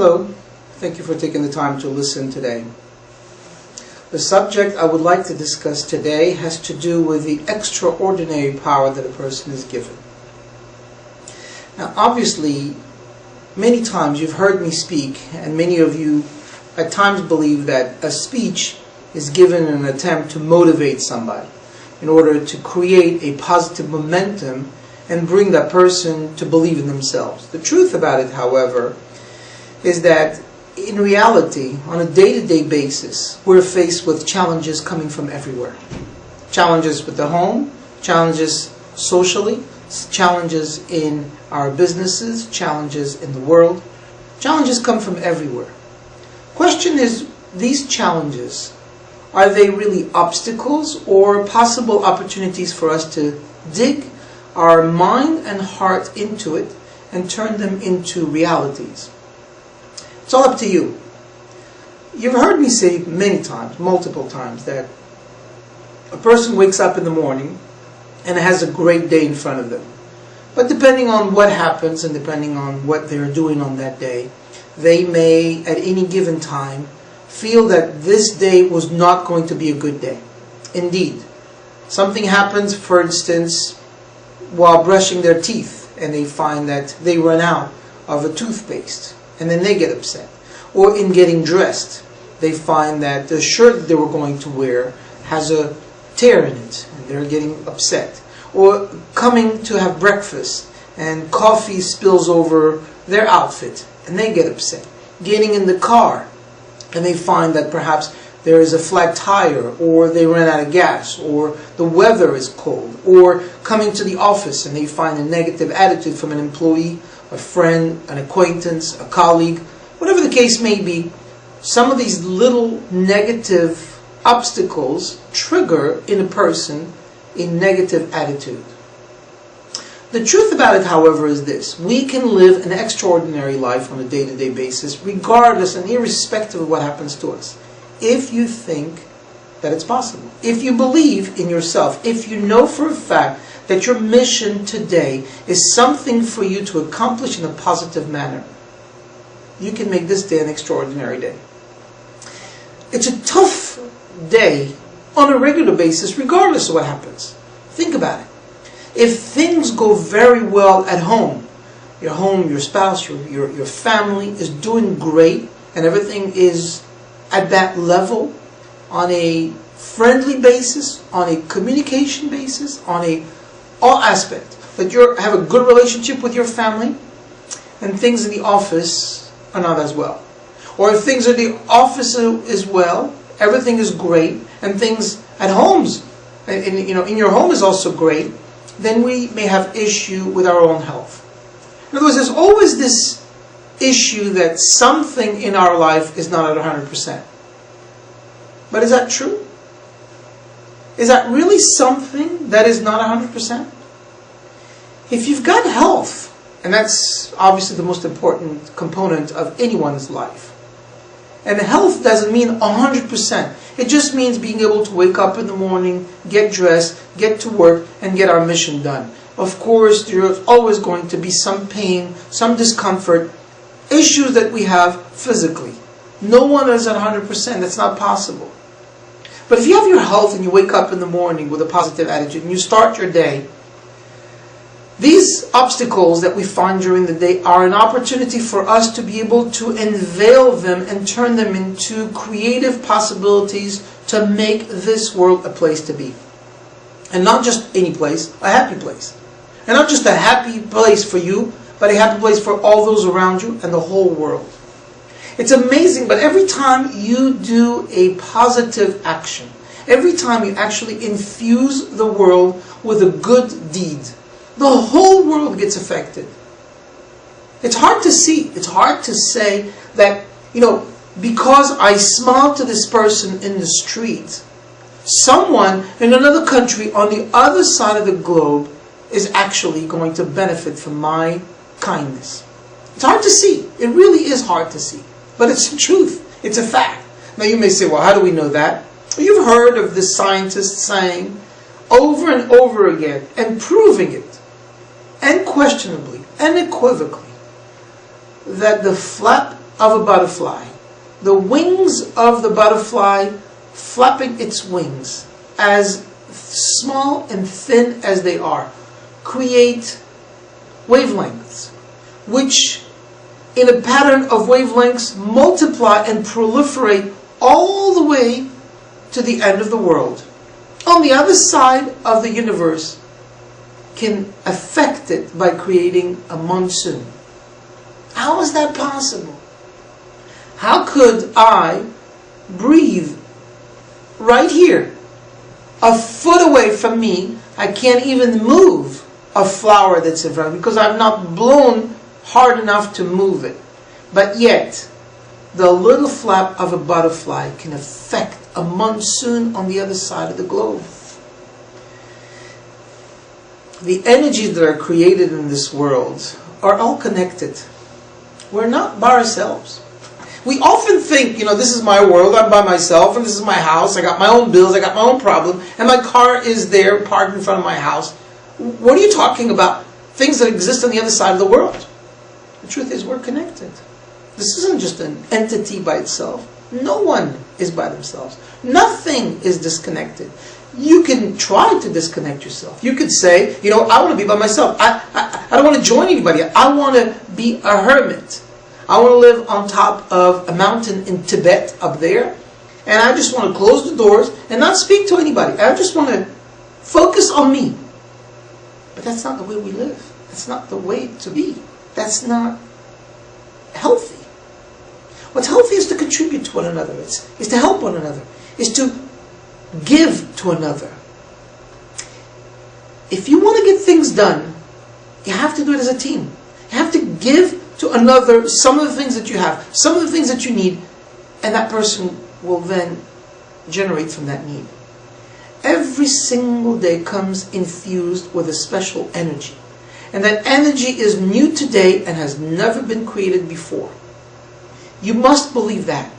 Hello, thank you for taking the time to listen today. The subject I would like to discuss today has to do with the extraordinary power that a person is given. Now obviously, many times you've heard me speak, and many of you at times believe that a speech is given in an attempt to motivate somebody in order to create a positive momentum and bring that person to believe in themselves. The truth about it, however, is that in reality, on a day-to-day basis, we're faced with challenges coming from everywhere. Challenges with the home, challenges socially, challenges in our businesses, challenges in the world. Challenges come from everywhere. Question is, these challenges, are they really obstacles or possible opportunities for us to dig our mind and heart into it and turn them into realities? It's all up to you. You've heard me say many times, multiple times, that a person wakes up in the morning and has a great day in front of them. But depending on what happens and depending on what they're doing on that day, they may at any given time feel that this day was not going to be a good day. Indeed, something happens, for instance, while brushing their teeth, and they find that they run out of a toothpaste, and then they get upset. Or in getting dressed, they find that the shirt that they were going to wear has a tear in it, and they're getting upset. Or coming to have breakfast, and coffee spills over their outfit, and they get upset. Getting in the car, and they find that perhaps there is a flat tire, or they ran out of gas, or the weather is cold, or coming to the office and they find a negative attitude from an employee, a friend, an acquaintance, a colleague, whatever the case may be. Some of these little negative obstacles trigger in a person a negative attitude. The truth about it, however, is this: we can live an extraordinary life on a day-to-day basis, regardless and irrespective of what happens to us, if you think that it's possible. If you believe in yourself, if you know for a fact that your mission today is something for you to accomplish in a positive manner, you can make this day an extraordinary day. It's a tough day on a regular basis, regardless of what happens. Think about it. If things go very well at home, your spouse, your family is doing great, and everything is at that level, on a friendly basis, on a communication basis, on all aspect, that you have a good relationship with your family, and things in the office are not as well. Or if things in the office is well, everything is great, and things at homes, in your home is also great, then we may have issue with our own health. In other words, there's always this issue that something in our life is not at 100%. But is that true? Is that really something that is not 100%? If you've got health, and that's obviously the most important component of anyone's life, and health doesn't mean 100%. It just means being able to wake up in the morning, get dressed, get to work, and get our mission done. Of course, there's always going to be some pain, some discomfort, issues that we have physically. No one is at 100%. That's not possible. But if you have your health and you wake up in the morning with a positive attitude and you start your day, these obstacles that we find during the day are an opportunity for us to be able to unveil them and turn them into creative possibilities to make this world a place to be. And not just any place, a happy place. And not just a happy place for you, but a happy place for all those around you and the whole world. It's amazing, but every time you do a positive action, every time you actually infuse the world with a good deed, the whole world gets affected. It's hard to see. It's hard to say that, because I smile to this person in the street, someone in another country on the other side of the globe is actually going to benefit from my kindness. It's hard to see. It really is hard to see. But it's the truth. It's a fact. Now you may say, well, how do we know that? Well, you've heard of the scientists saying over and over again and proving it unquestionably, unequivocally, that the flap of a butterfly. The wings of the butterfly flapping its wings, as small and thin as they are, create wavelengths, which in a pattern of wavelengths multiply and proliferate all the way to the end of the world. On the other side of the universe, can affect it by creating a monsoon. How is that possible? How could I breathe right here, a foot away from me? I can't even move a flower that's in front of me because I've not blown hard enough to move it. But yet, the little flap of a butterfly can affect a monsoon on the other side of the globe. The energies that are created in this world are all connected. We're not by ourselves. We often think, this is my world, I'm by myself, and this is my house, I got my own bills, I got my own problem, and my car is there parked in front of my house. What are you talking about? Things that exist on the other side of the world. The truth is, we're connected. This isn't just an entity by itself. No one is by themselves. Nothing is disconnected. You can try to disconnect yourself. You could say, I want to be by myself. I don't want to join anybody. I want to be a hermit. I want to live on top of a mountain in Tibet up there. And I just want to close the doors and not speak to anybody. I just want to focus on me. But that's not the way we live. That's not the way to be. That's not healthy. What's healthy is to contribute to one another. Is to help one another. Is to give to another. If you want to get things done, you have to do it as a team. You have to give to another some of the things that you have, some of the things that you need, and that person will then generate from that need. Every single day comes infused with a special energy. And that energy is new today and has never been created before. You must believe that.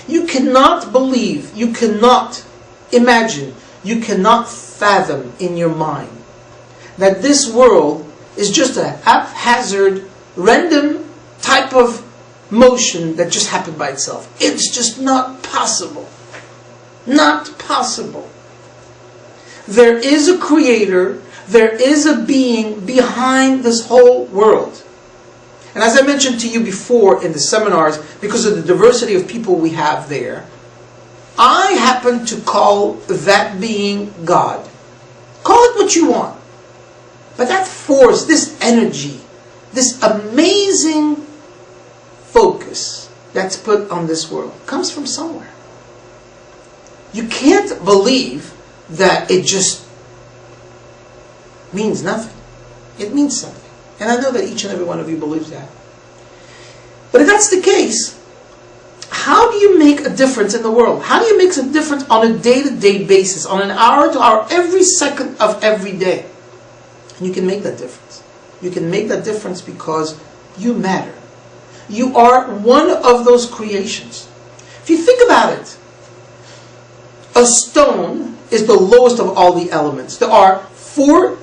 You cannot believe, you cannot imagine, you cannot fathom in your mind that this world is just a haphazard, random type of motion that just happened by itself. It's just not possible. Not possible. There is a creator, there is a being behind this whole world. And as I mentioned to you before in the seminars, because of the diversity of people we have there, I happen to call that being God. Call it what you want. But that force, this energy, this amazing focus that's put on this world comes from somewhere. You can't believe that it just means nothing. It means something. And I know that each and every one of you believes that. But if that's the case, how do you make a difference in the world? How do you make a difference on a day-to-day basis, on an hour-to-hour, every second of every day? And you can make that difference. You can make that difference because you matter. You are one of those creations. If you think about it, a stone is the lowest of all the elements. There are 4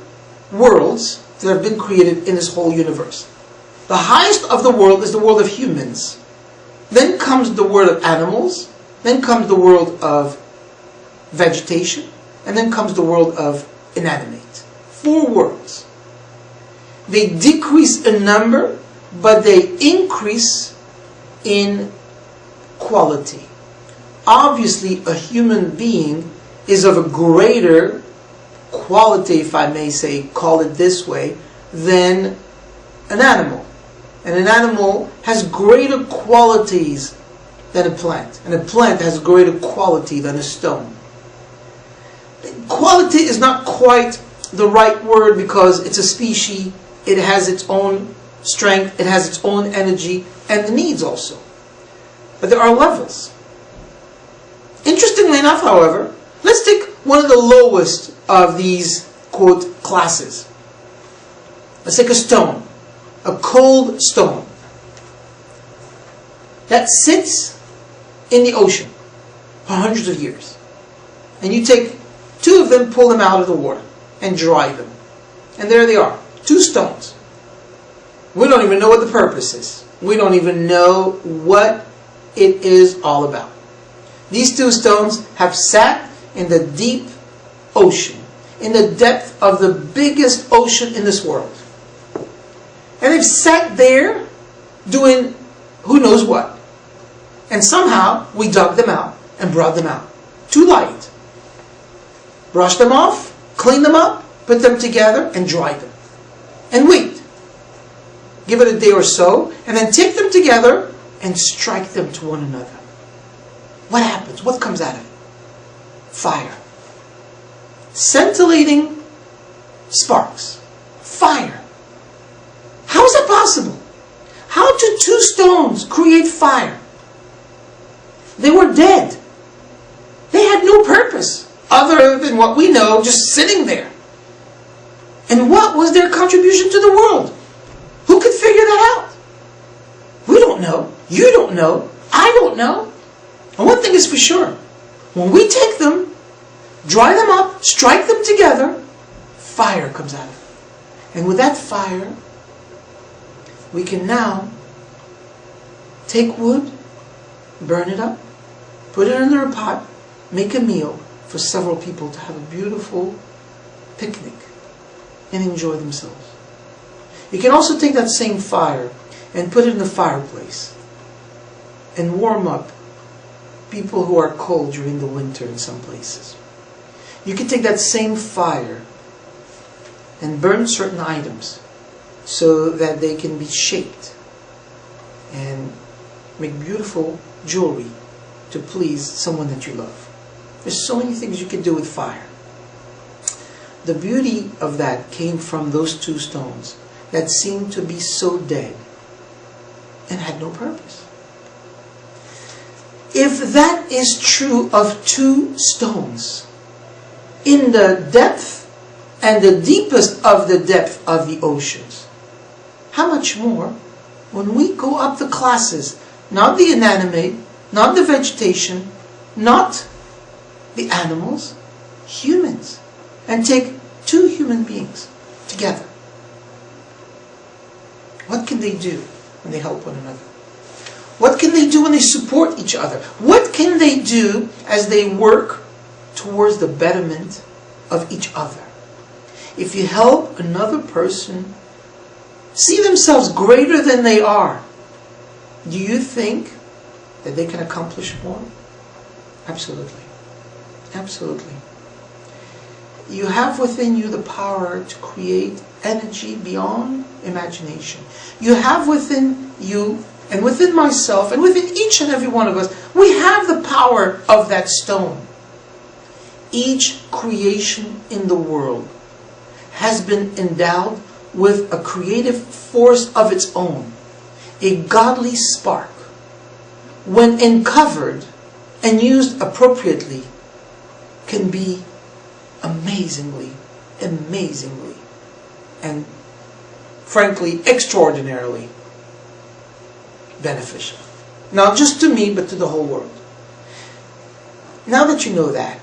worlds that have been created in this whole universe. The highest of the world is the world of humans. Then comes the world of animals. Then comes the world of vegetation. And then comes the world of inanimate. 4 worlds. They decrease in number, but they increase in quality. Obviously, a human being is of a greater quality, if I may say, call it this way, than an animal. And an animal has greater qualities than a plant. And a plant has greater quality than a stone. Quality is not quite the right word because it's a species. It has its own strength. It has its own energy and the needs also. But there are levels. Interestingly enough, however, let's take one of the lowest of these, quote, classes. Let's take a stone. A cold stone that sits in the ocean for hundreds of years. And you take 2 of them, pull them out of the water, and dry them. And there they are. 2 stones. We don't even know what the purpose is. We don't even know what it is all about. These two stones have sat in the deep ocean, in the depth of the biggest ocean in this world. And they've sat there doing who knows what. And somehow we dug them out and brought them out to light. Brushed them off, cleaned them up, put them together and dried them. And wait. Give it a day or so, and then take them together and strike them to one another. What happens? What comes out of it? Fire. Scintillating sparks. Fire. How is that possible? How do two stones create fire? They were dead. They had no purpose other than what we know, just sitting there. And what was their contribution to the world? Who could figure that out? We don't know. You don't know. I don't know. And one thing is for sure. When we take them, dry them up, strike them together, fire comes out of it. And with that fire, we can now take wood, burn it up, put it under a pot, make a meal for several people to have a beautiful picnic and enjoy themselves. You can also take that same fire and put it in the fireplace and warm up people who are cold during the winter in some places. You can take that same fire and burn certain items so that they can be shaped and make beautiful jewelry to please someone that you love. There's so many things you can do with fire. The beauty of that came from those two stones that seemed to be so dead and had no purpose. If that is true of two stones in the depth and the deepest of the depth of the oceans, how much more when we go up the classes, not the inanimate, not the vegetation, not the animals, humans, and take two human beings together. What can they do when they help one another? What can they do when they support each other? What can they do as they work towards the betterment of each other? If you help another person see themselves greater than they are, do you think that they can accomplish more? Absolutely. Absolutely. You have within you the power to create energy beyond imagination. You have within you, and within myself, and within each and every one of us, we have the power of that stone. Each creation in the world has been endowed with a creative force of its own, a godly spark. When uncovered and used appropriately, can be amazingly, and frankly, extraordinarily beneficial. Not just to me, but to the whole world. Now that you know that,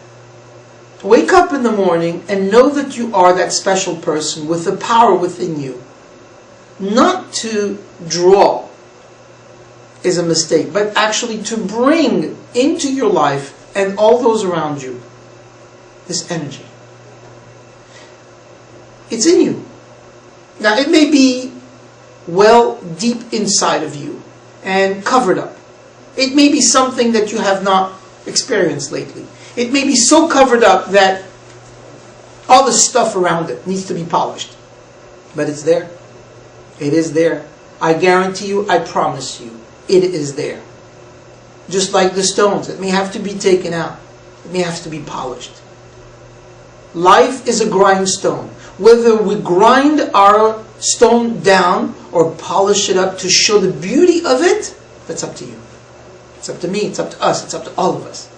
wake up in the morning and know that you are that special person with the power within you. Not to draw is a mistake, but actually to bring into your life and all those around you this energy. It's in you. Now it may be well deep inside of you and covered up. It may be something that you have not experienced lately. It may be so covered up that all the stuff around it needs to be polished. But it's there. It is there. I guarantee you, I promise you, it is there. Just like the stones, it may have to be taken out. It may have to be polished. Life is a grindstone. Whether we grind our stone down or polish it up to show the beauty of it, that's up to you. It's up to me, it's up to us, it's up to all of us.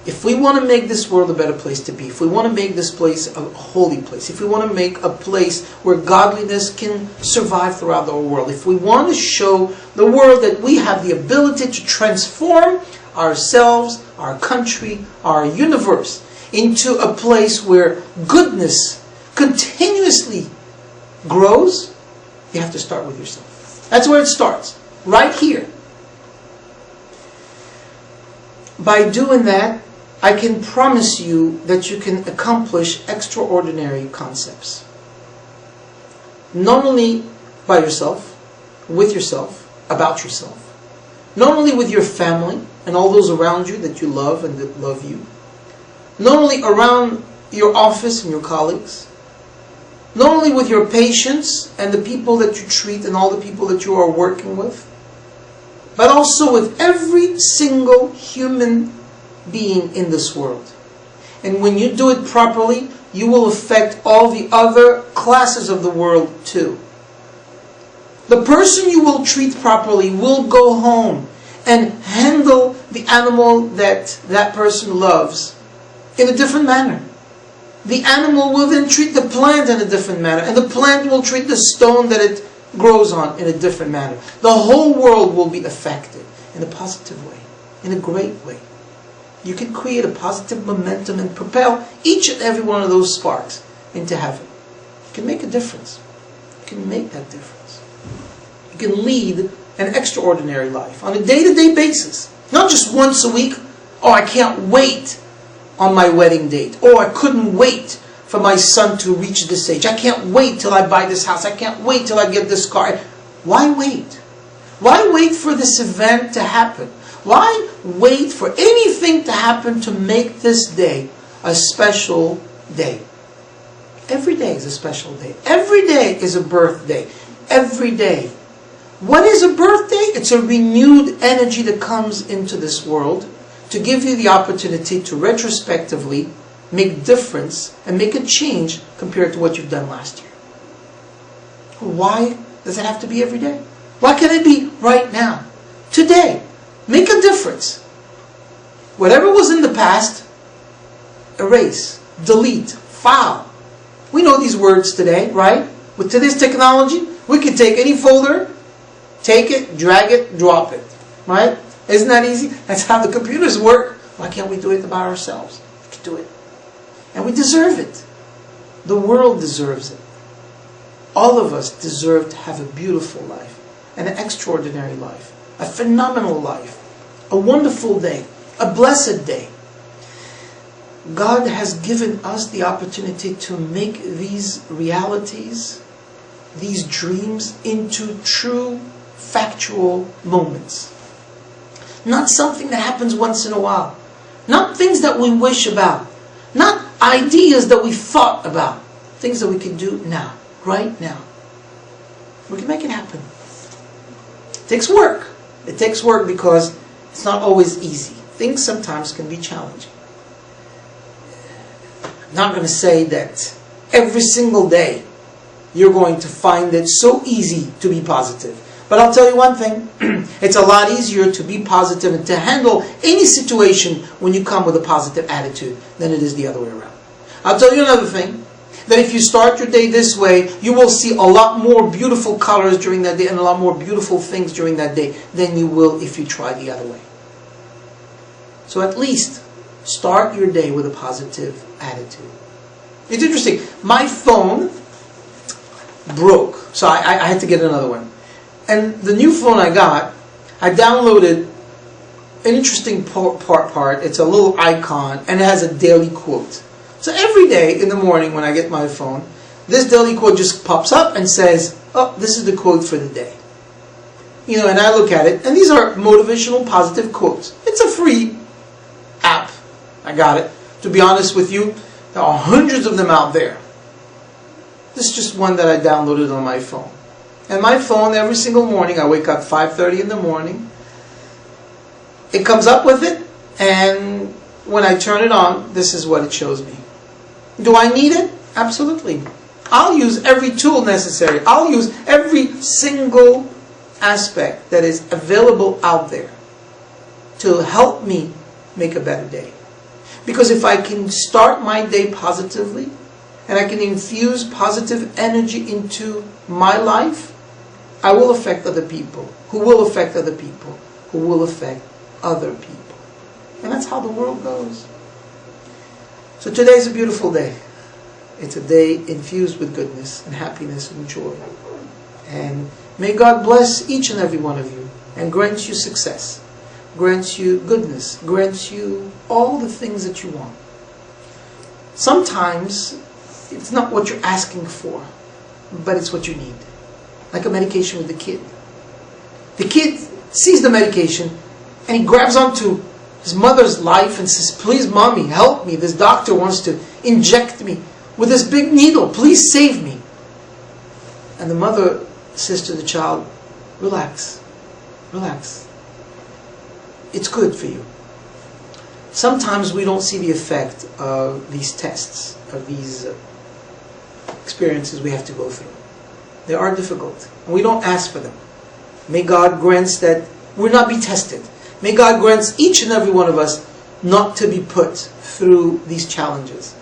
If we want to make this world a better place to be, if we want to make this place a holy place, if we want to make a place where godliness can survive throughout the whole world, if we want to show the world that we have the ability to transform ourselves, our country, our universe into a place where goodness continuously grows, you have to start with yourself. That's where it starts. right here. By doing that, I can promise you that you can accomplish extraordinary concepts. Not only by yourself, with yourself, about yourself. Not only with your family and all those around you that you love and that love you. Not only around your office and your colleagues. Not only with your patients and the people that you treat and all the people that you are working with. But also with every single human being in this world. And when you do it properly, you will affect all the other classes of the world too. The person you will treat properly will go home and handle the animal that that person loves in a different manner. The animal will then treat the plant in a different manner, and the plant will treat the stone that it grows on in a different manner. The whole world will be affected in a positive way, in a great way. You can create a positive momentum and propel each and every one of those sparks into heaven. You can make a difference. You can make that difference. You can lead an extraordinary life on a day-to-day basis. Not just once a week. Oh, I can't wait on my wedding date. Oh, I couldn't wait for my son to reach this age. I can't wait till I buy this house. I can't wait till I get this car. Why wait? Why wait for this event to happen? Why wait for anything to happen to make this day a special day? Every day is a special day. Every day is a birthday. Every day. What is a birthday? It's a renewed energy that comes into this world to give you the opportunity to retrospectively make difference and make a change compared to what you've done last year. Why does it have to be every day? Why can't it be right now? Today. Make a difference. Whatever was in the past, erase, delete, file. We know these words today, right? With today's technology, we can take any folder, take it, drag it, drop it. Right? Isn't that easy? That's how the computers work. Why can't we do it by ourselves? We can do it. And we deserve it. The world deserves it. All of us deserve to have a beautiful life, an extraordinary life, a phenomenal life, a wonderful day, a blessed day. God has given us the opportunity to make these realities, these dreams, into true, factual moments. Not something that happens once in a while. Not things that we wish about. Not ideas that we thought about. Things that we can do now, right now. We can make it happen. It takes work. It takes work because it's not always easy. Things sometimes can be challenging. I'm not going to say that every single day you're going to find it so easy to be positive. But I'll tell you one thing. It's a lot easier to be positive and to handle any situation when you come with a positive attitude than it is the other way around. I'll tell you another thing. That if you start your day this way, you will see a lot more beautiful colors during that day and a lot more beautiful things during that day than you will if you try the other way. So at least start your day with a positive attitude. It's interesting. My phone broke, so I had to get another one. And the new phone I got, I downloaded an interesting part. It's a little icon and it has a daily quote. So every day in the morning when I get my phone, this daily quote just pops up and says, oh, this is the quote for the day. You know, and I look at it, and these are motivational, positive quotes. It's a free app. I got it. To be honest with you, there are hundreds of them out there. This is just one that I downloaded on my phone. And my phone, every single morning, I wake up 5:30 in the morning. It comes up with it, and when I turn it on, this is what it shows me. Do I need it? Absolutely. I'll use every tool necessary. I'll use every single aspect that is available out there to help me make a better day. Because if I can start my day positively, and I can infuse positive energy into my life, I will affect other people, who will affect other people, who will affect other people. And that's how the world goes. So today's a beautiful day. It's a day infused with goodness and happiness and joy. And may God bless each and every one of you. and grants you success, grants you goodness, grants you all the things that you want. Sometimes it's not what you're asking for, but it's what you need. Like a medication with the kid. The kid sees the medication and he grabs onto his mother's life and says, "Please, mommy, help me. This doctor wants to inject me with this big needle. Please save me." And the mother says to the child, "Relax, relax. It's good for you." Sometimes we don't see the effect of these tests, of these experiences we have to go through. They are difficult, and we don't ask for them. May God grant that we not be tested. May God grant each and every one of us not to be put through these challenges.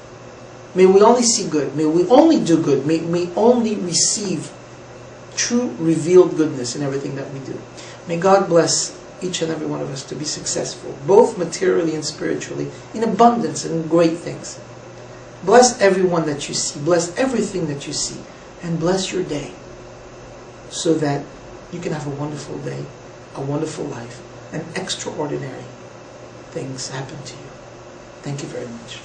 May we only see good. May we only do good. May we only receive true revealed goodness in everything that we do. May God bless each and every one of us to be successful, both materially and spiritually, in abundance and in great things. Bless everyone that you see. Bless everything that you see. And bless your day so that you can have a wonderful day, a wonderful life, and extraordinary things happen to you. Thank you very much.